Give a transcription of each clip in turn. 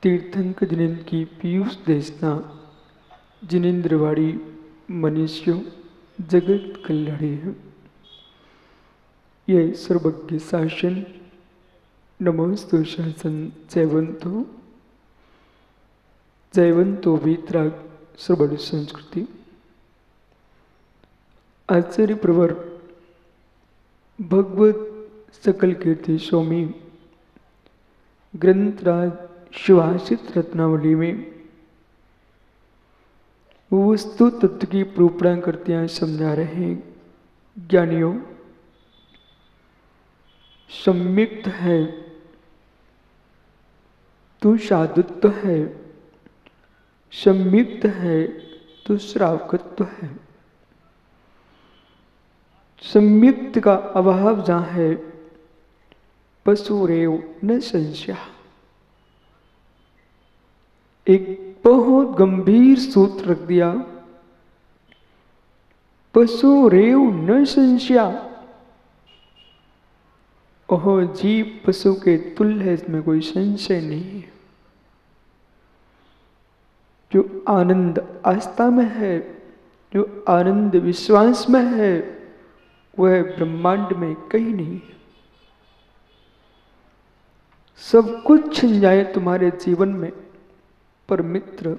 तीर्थंक जिनेन्द्र की पीयूष देशना जिनेन्द्रवाड़ी मनुष्यों जगत कल्याणी है। यह सर्वज्ञ शासन नमोस्तु शासन जयवंतो वीतराग श्रवण संस्कृति। आचार्य प्रवर भगवत सकल कीर्ति स्वामी ग्रंथराज शिवाशित रत्नावली में वस्तु तत्व की प्रूपणा करते हैं, समझा रहे हैं। ज्ञानियों, सम्यक्त है तो साधुत्व है, सम्यक्त है तो श्रावकत्व है। सम्यक्त का अभाव जहाँ है पशुरेव न संशय। एक बहुत गंभीर सूत्र रख दिया, पशुरेव न संशय। ओह, जीव पशु के तुल्य है, इसमें कोई संशय नहीं है। जो आनंद आस्था में है, जो आनंद विश्वास में है, वह ब्रह्मांड में कहीं नहीं है। सब कुछ छिन जाए तुम्हारे जीवन में, पर मित्र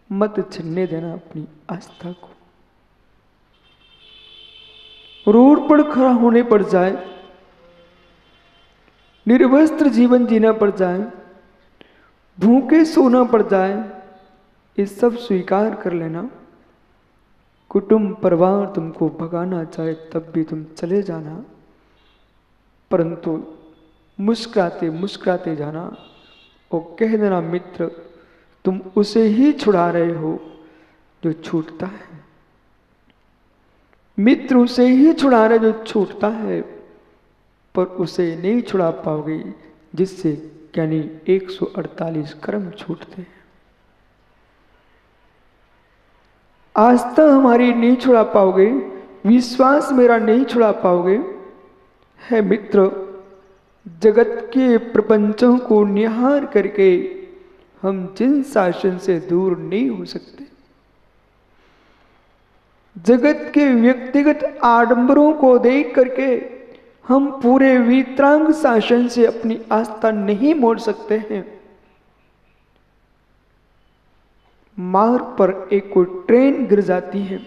मत छिनने देना अपनी आस्था को। रोड पर खड़ा होने पड़ जाए, निर्वस्त्र जीवन जीना पड़ जाए, भूखे सोना पड़ जाए, ये सब स्वीकार कर लेना। कुटुंब परिवार तुमको भगाना चाहे तब भी तुम चले जाना, परंतु मुस्कुराते मुस्कुराते जाना और कह देना मित्र तुम उसे ही छुड़ा रहे हो जो छूटता है। मित्र उसे ही छुड़ा रहे जो छूटता है, पर उसे नहीं छुड़ा पाओगे जिससे यानी 148 कर्म छूटते हैं। आस्था हमारी नहीं छुड़ा पाओगे, विश्वास मेरा नहीं छुड़ा पाओगे। है मित्र, जगत के प्रपंचों को निहार करके हम जिन शासन से दूर नहीं हो सकते, जगत के व्यक्तिगत आडंबरों को देख करके हम पूरे वीतराग शासन से अपनी आस्था नहीं मोड़ सकते हैं। मार्ग पर एक कोई ट्रेन गिर जाती है,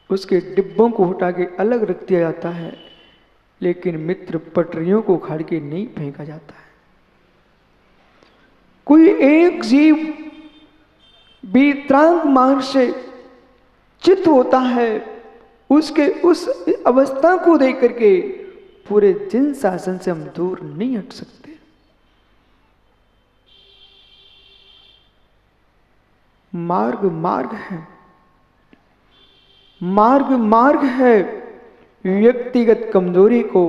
उसके डिब्बों को हटा के अलग रख दिया जाता है, लेकिन मित्र पटरियों को उखाड़ के नहीं फेंका जाता है। कोई एक जीव वीतराग मार्ग से चित होता है, उसके उस अवस्था को देख करके पूरे जिन शासन से हम दूर नहीं हट सकते। मार्ग मार्ग है, मार्ग मार्ग है। व्यक्तिगत कमजोरी को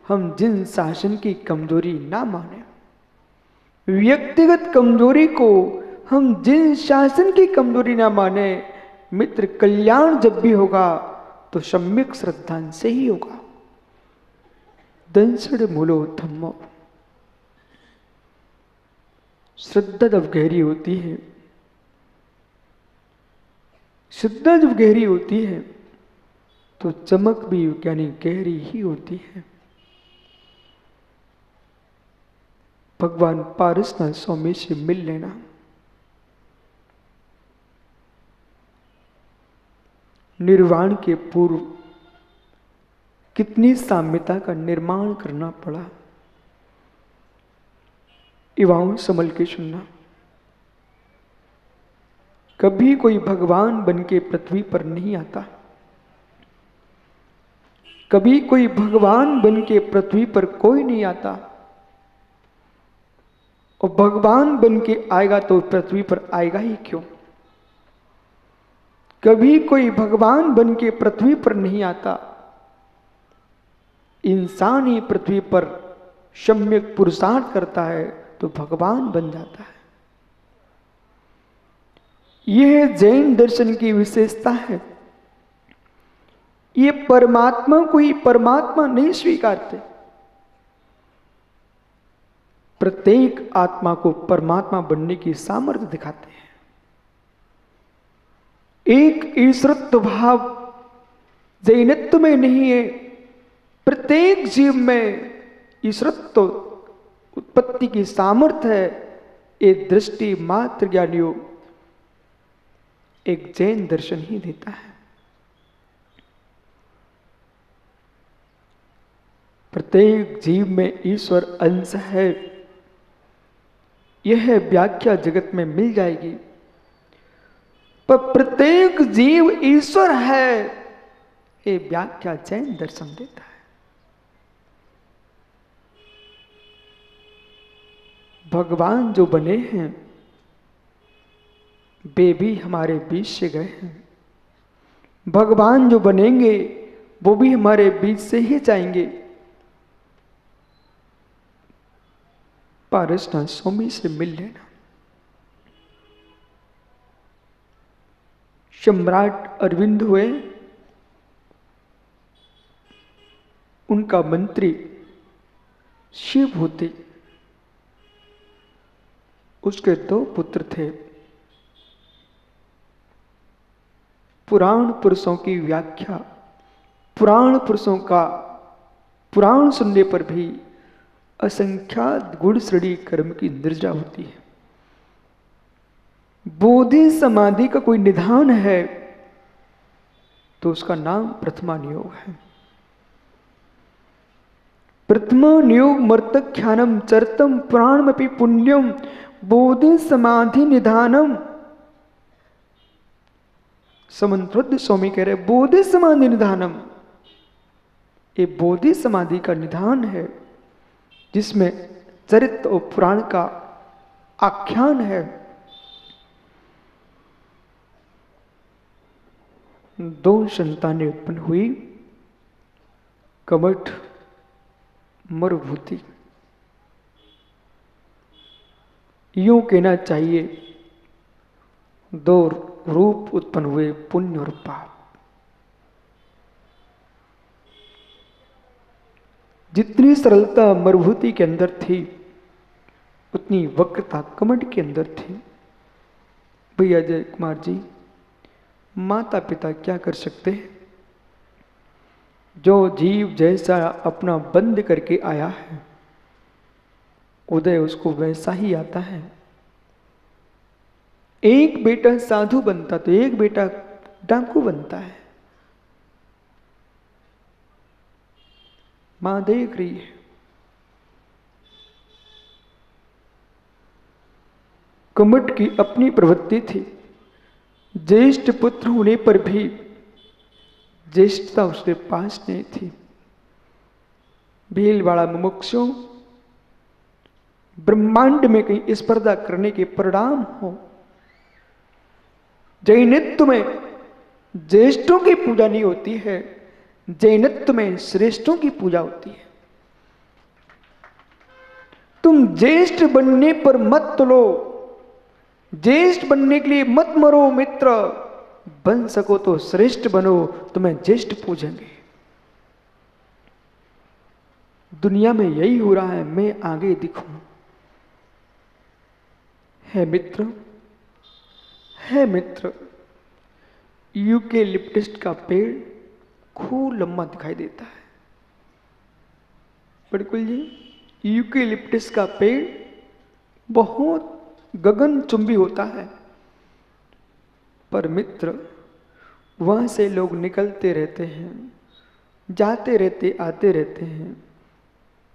हम जिन शासन की कमजोरी ना माने, व्यक्तिगत कमजोरी को हम जिन शासन की कमजोरी ना माने, मित्र कल्याण जब भी होगा तो सम्यक श्रद्धा से ही होगा। दंसड़ मूलो धम्मो। श्रद्धा जब गहरी होती है, श्रद्धा जब गहरी होती है तो चमक भी यानी गहरी ही होती है। भगवान पारसनाथ स्वामी से मिल लेना, निर्वाण के पूर्व कितनी साम्यता का निर्माण करना पड़ा। युवाओं संभल के सुनना, कभी कोई भगवान बन के पृथ्वी पर नहीं आता, कभी कोई भगवान बन के पृथ्वी पर कोई नहीं आता। और भगवान बन के आएगा तो पृथ्वी पर आएगा ही क्यों? कभी कोई भगवान बन के पृथ्वी पर नहीं आता। इंसान ही पृथ्वी पर सम्यक पुरुषार्थ करता है तो भगवान बन जाता है। यह जैन दर्शन की विशेषता है। ये परमात्मा को ही परमात्मा नहीं स्वीकारते। प्रत्येक आत्मा को परमात्मा बनने की सामर्थ्य दिखाते हैं। एक ईश्वरत्व भाव जैनत्व में नहीं है, प्रत्येक जीव में ईश्वरत्व उत्पत्ति की सामर्थ्य है। ये दृष्टि मात्र ज्ञानियों एक जैन दर्शन ही देता है। प्रत्येक जीव में ईश्वर अंश है, यह व्याख्या जगत में मिल जाएगी। पर प्रत्येक जीव ईश्वर है, ये व्याख्या जैन दर्शन देता है। भगवान जो बने हैं वे भी हमारे बीच से गए हैं, भगवान जो बनेंगे वो भी हमारे बीच से ही जाएंगे। पारसनाथ स्वामी से मिल लेना। सम्राट अरविंद हुए, उनका मंत्री शिवभूति, उसके 2 पुत्र थे। पुराण पुरुषों की व्याख्या, पुराण पुरुषों का पुराण सुनने पर भी असंख्यात गुण श्रेणी कर्म की निर्जरा होती है। बोधि समाधि का कोई निधान है तो उसका नाम प्रथमा नियोग है। प्रथमा नियोग मर्तख्यानम चरतम प्राणमपि पुण्यम बोधि समाधि निधानम। समंतरुद्ध स्वामी कह रहे बोधि समाधि निधानम, ये बोधि समाधि का निधान है जिसमें चरित्र और पुराण का आख्यान है। 2 संतानें उत्पन्न हुई, कमठ मरुभूति। यूं कहना चाहिए 2 रूप उत्पन्न हुए, पुण्य और पाप। जितनी सरलता मरुभूति के अंदर थी उतनी वक्रता कमठ के अंदर थी। भैया अजय कुमार जी, माता पिता क्या कर सकते हैं? जो जीव जैसा अपना बंद करके आया है उदय उसको वैसा ही आता है। एक बेटा साधु बनता तो एक बेटा डाकू बनता है। मां देख रही है, कमठ की अपनी प्रवृत्ति थी। ज्येष्ठ पुत्र होने पर भी ज्येष्ठता उसके पास नहीं थी। भीलवाड़ा मुमुक्षु ब्रह्मांड में कहीं स्पर्धा करने के परिणाम हो। जैनित्व में ज्येष्ठों की पूजा नहीं होती है, जैनित्व में श्रेष्ठों की पूजा होती है। तुम ज्येष्ठ बनने पर मत तुलो, ज्येष्ठ बनने के लिए मत मरो मित्र। बन सको तो श्रेष्ठ बनो, तुम्हें ज्येष्ठ पूजेंगे। दुनिया में यही हो रहा है, मैं आगे दिखूं। है मित्र, यूकेलिप्टस का पेड़ खूब लंबा दिखाई देता है। बिल्कुल जी, यूकेलिप्टस का पेड़ बहुत गगनचुंबी होता है, पर मित्र वहां से लोग निकलते रहते हैं, जाते रहते आते रहते हैं,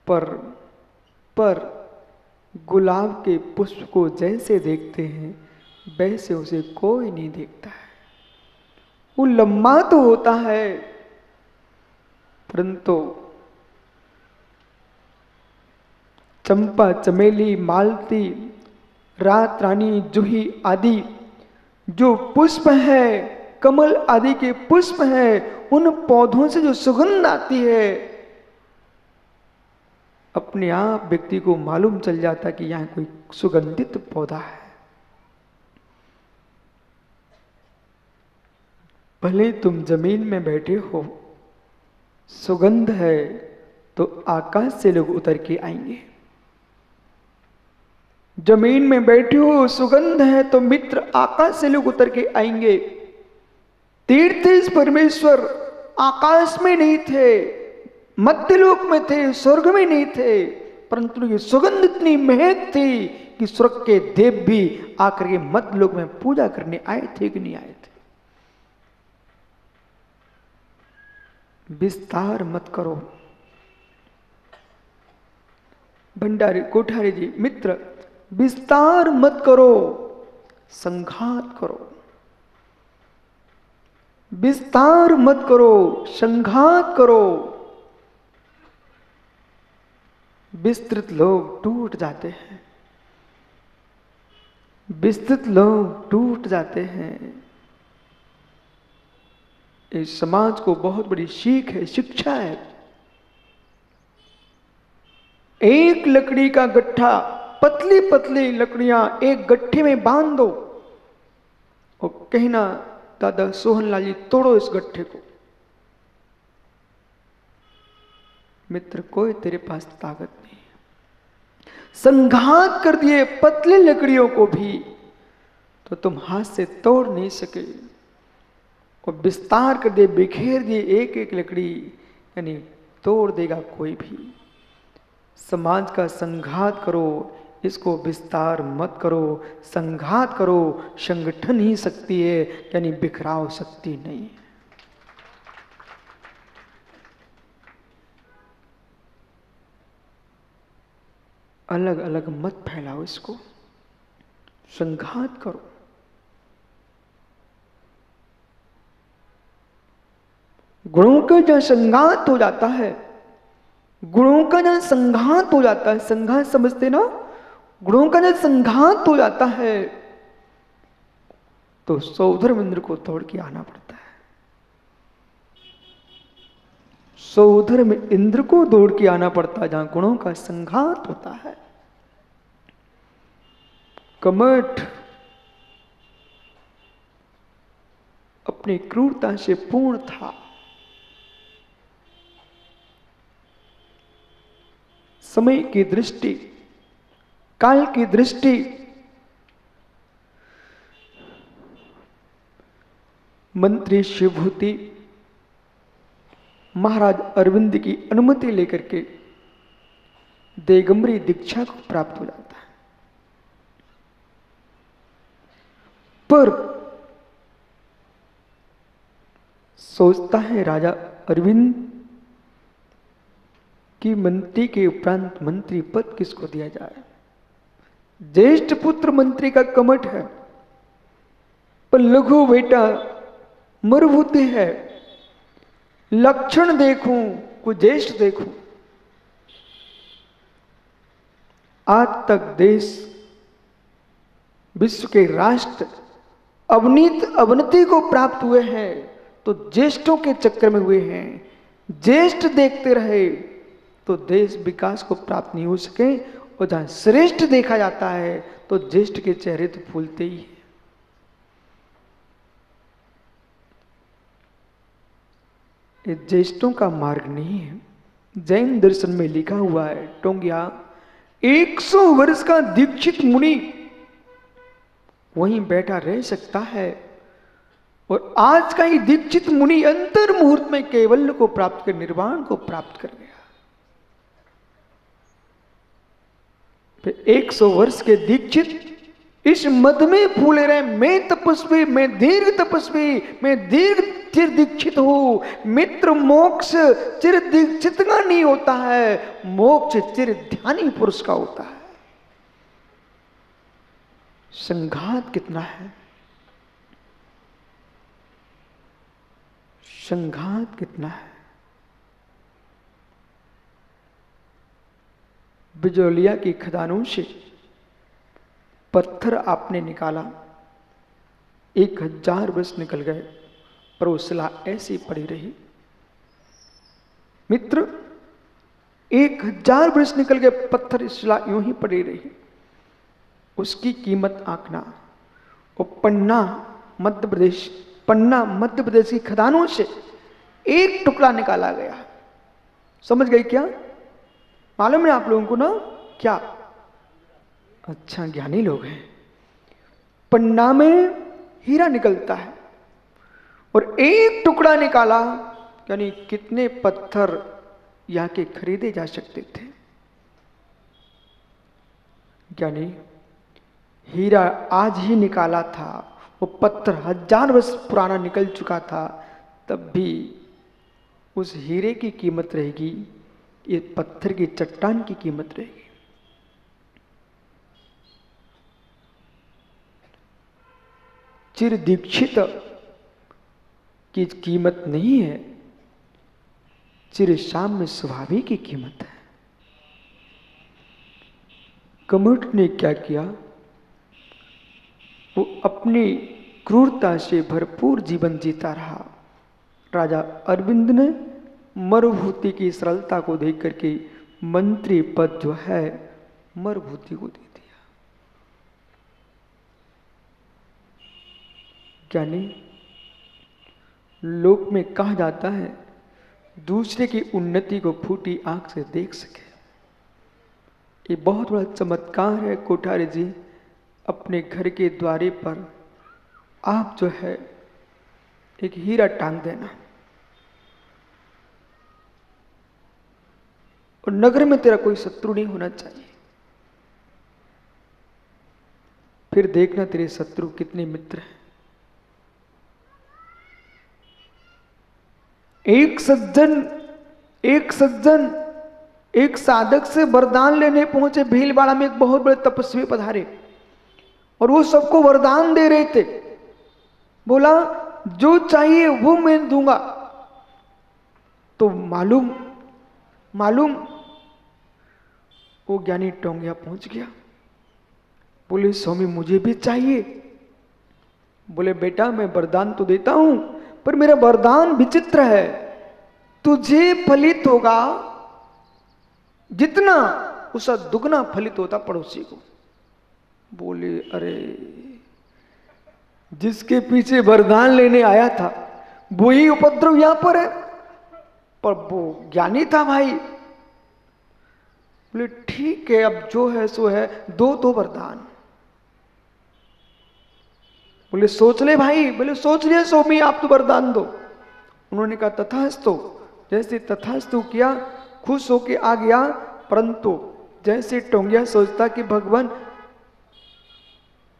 पर गुलाब के पुष्प को जैसे देखते हैं वैसे उसे कोई नहीं देखता है। वो लम्बा तो होता है परंतु चंपा, चमेली, मालती, रात रानी, जूही आदि जो पुष्प है, कमल आदि के पुष्प है, उन पौधों से जो सुगंध आती है अपने आप व्यक्ति को मालूम चल जाता कि यहां कोई सुगंधित पौधा है। भले तुम जमीन में बैठे हो, सुगंध है तो आकाश से लोग उतर के आएंगे। जमीन में बैठे हो सुगंध है तो मित्र आकाश से लोग उतर के आएंगे। तीर्थेश परमेश्वर आकाश में नहीं थे, मध्यलोक में थे, स्वर्ग में नहीं थे, परंतु ये सुगंध इतनी महक थी कि स्वर्ग के देव भी आकर के मध्यलोक में पूजा करने आए थे कि नहीं आए थे। विस्तार मत करो भंडारी कोठारी जी, मित्र विस्तार मत करो, संघात करो। विस्तार मत करो, संघात करो। विस्तृत लोग टूट जाते हैं, विस्तृत लोग टूट जाते हैं। इस समाज को बहुत बड़ी सीख है, शिक्षा है। एक लकड़ी का गट्ठा, पतली पतली लकड़ियां एक गट्ठे में बांध दो और कहना दादा सोहनलाल जी तोड़ो इस गट्ठे को। मित्र कोई तेरे पास ताकत नहीं है। संघात कर दिए पतली लकड़ियों को भी तो तुम हाथ से तोड़ नहीं सके, और विस्तार कर दिए, बिखेर दिए एक एक लकड़ी, यानी तोड़ देगा कोई भी। समाज का संघात करो, इसको विस्तार मत करो। संघात करो, संगठन ही शक्ति है, यानी बिखराव शक्ति नहीं है। अलग अलग मत फैलाओ, इसको संघात करो। गुणों का जहां संघात हो जाता है, गुणों का जहां संघात हो जाता है, संघात समझते ना, गुणों का जब संघात हो जाता है तो सौधर्म इंद्र को तोड़ के आना पड़ता है। सौधर्म इंद्र को दौड़ के आना पड़ता है जहां गुणों का संघात होता है। कमठ अपनी क्रूरता से पूर्ण था। समय की दृष्टि, काल की दृष्टि, मंत्री शिवभूति महाराज अरविंद की अनुमति लेकर के दिगंबरी दीक्षा को प्राप्त हो जाता है। पर सोचता है राजा अरविंद कि मंत्री के उपरांत मंत्री पद किसको दिया जाए। ज्येष्ठ पुत्र मंत्री का कमठ है, पर लघु बेटा मरुभूति है। लक्षण देखूं कोई ज्येष्ठ देखूं। आज तक देश, विश्व के राष्ट्र अवनति को प्राप्त हुए हैं तो ज्येष्ठों के चक्कर में हुए हैं। ज्येष्ठ देखते रहे तो देश विकास को प्राप्त नहीं हो सके, और जहां श्रेष्ठ देखा जाता है तो ज्येष्ठ के चेहरे तो फूलते ही हैं। ये ज्येष्ठों का मार्ग नहीं है। जैन दर्शन में लिखा हुआ है, टोंगिया 100 वर्ष का दीक्षित मुनि वहीं बैठा रह सकता है, और आज का ही दीक्षित मुनि अंतर मुहूर्त में कैवल्य को प्राप्त कर निर्वाण को प्राप्त कर गया। फिर 100 वर्ष के दीक्षित इस मद में फूले रहे, मैं तपस्वी, मैं दीर्घ तपस्वी, मैं दीर्घ चिर दीक्षित हूं। मित्र मोक्ष चिर दीक्षित का नहीं होता है, मोक्ष चिर ध्यानी पुरुष का होता है। संघात कितना है, संघात कितना है। बिजौलिया की खदानों से पत्थर आपने निकाला, 1000 वर्ष निकल गए, पर वो शिला ऐसी पड़ी रही। मित्र 1000 वर्ष निकल गए, पत्थर शिला यूं ही पड़ी रही। उसकी कीमत आंकना। और पन्ना मध्य प्रदेश की खदानों से एक टुकड़ा निकाला गया। समझ गए क्या? मालूम है आप लोगों को ना क्या? अच्छा ज्ञानी लोग हैं। पन्ना में हीरा निकलता है और एक टुकड़ा निकाला, यानी कितने पत्थर यहां के खरीदे जा सकते थे। यानी हीरा आज ही निकाला था, वो पत्थर 1000 वर्ष पुराना निकल चुका था, तब भी उस हीरे की कीमत रहेगी, ये पत्थर की चट्टान की कीमत रहेगी। चिर दीक्षित की कीमत नहीं है, चिर साम्य स्वभावी की कीमत है। कमठ ने क्या किया, वो अपनी क्रूरता से भरपूर जीवन जीता रहा। राजा अरविंद ने मरुभूति की सरलता को देख करके मंत्री पद जो है मरुभूति को दे दिया। ज्ञानी लोक में कहा जाता है दूसरे की उन्नति को फूटी आंख से देख सके। ये बहुत बड़ा चमत्कार है कोठारी जी। अपने घर के द्वारे पर आप जो है एक हीरा टांग देना और नगर में तेरा कोई शत्रु नहीं होना चाहिए। फिर देखना तेरे शत्रु कितने मित्र हैं। एक सज्जन एक साधक से वरदान लेने पहुंचे। भीलवाड़ा में एक बहुत बड़े तपस्वी पधारे और वो सबको वरदान दे रहे थे। बोला जो चाहिए वो मैं दूंगा। तो मालूम वो ज्ञानी टोंगिया पहुंच गया। बोले स्वामी मुझे भी चाहिए। बोले बेटा मैं वरदान तो देता हूं, पर मेरा वरदान विचित्र है। तुझे फलित होगा जितना, उसका दुगना फलित होता पड़ोसी को। बोले अरे जिसके पीछे वरदान लेने आया था वही उपद्रव यहां पर है। पर वो ज्ञानी था भाई। बोले ठीक है, अब जो है सो है, दो वरदान। बोले सोच ले भाई। बोले सोच लिया स्वामी, आप तो वरदान दो। उन्होंने कहा तथास्तु। जैसे तथास्तु किया, खुश होके आ गया। परंतु जैसे टोंगिया सोचता कि भगवान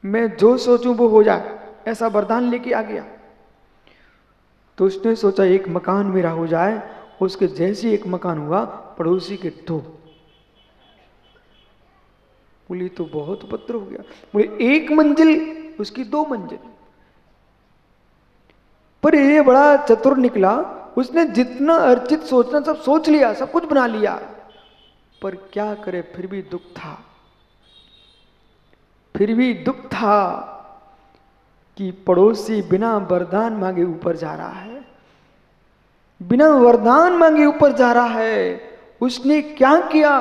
मैं जो सोचूं वो हो जाए, ऐसा वरदान लेके आ गया। तो उसने सोचा एक मकान मेरा हो जाए। उसके जैसे एक मकान हुआ, पड़ोसी के 2। बोली तो बहुत उपद्रव हो गया। बोले 1 मंजिल उसकी 2 मंजिल। पर ये बड़ा चतुर निकला। उसने जितना अर्चित सोचना सब सोच लिया, सब कुछ बना लिया, पर क्या करे फिर भी दुख था। कि पड़ोसी बिना वरदान मांगे ऊपर जा रहा है, बिना वरदान मांगे ऊपर जा रहा है। उसने क्या किया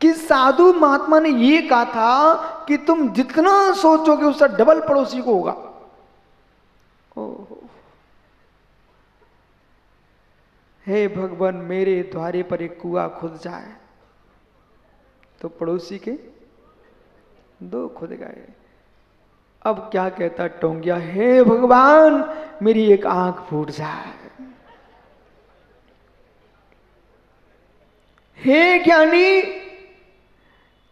कि साधु महात्मा ने ये कहा था कि तुम जितना सोचोगे उससे डबल पड़ोसी को होगा। ओहो, हे भगवान मेरे द्वारे पर एक कुआं खुद जाए तो पड़ोसी के 2 खुद गए। अब क्या कहता टोंगिया, हे भगवान मेरी एक आंख फूट जाए। हे ज्ञानी,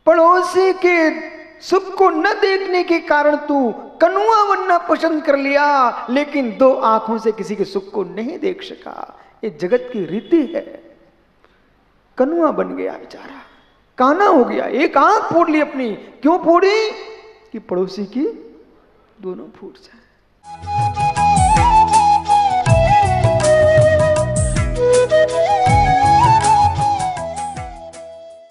पड़ोसी के सुख को न देखने के कारण तू कनुआ बनना पसंद कर लिया, लेकिन 2 आंखों से किसी के सुख को नहीं देख सका। ये जगत की रीति है। कनुआ बन गया बेचारा, काना हो गया। एक आंख फोड़ ली अपनी। क्यों फोड़ी? कि पड़ोसी की दोनों फूट जाए।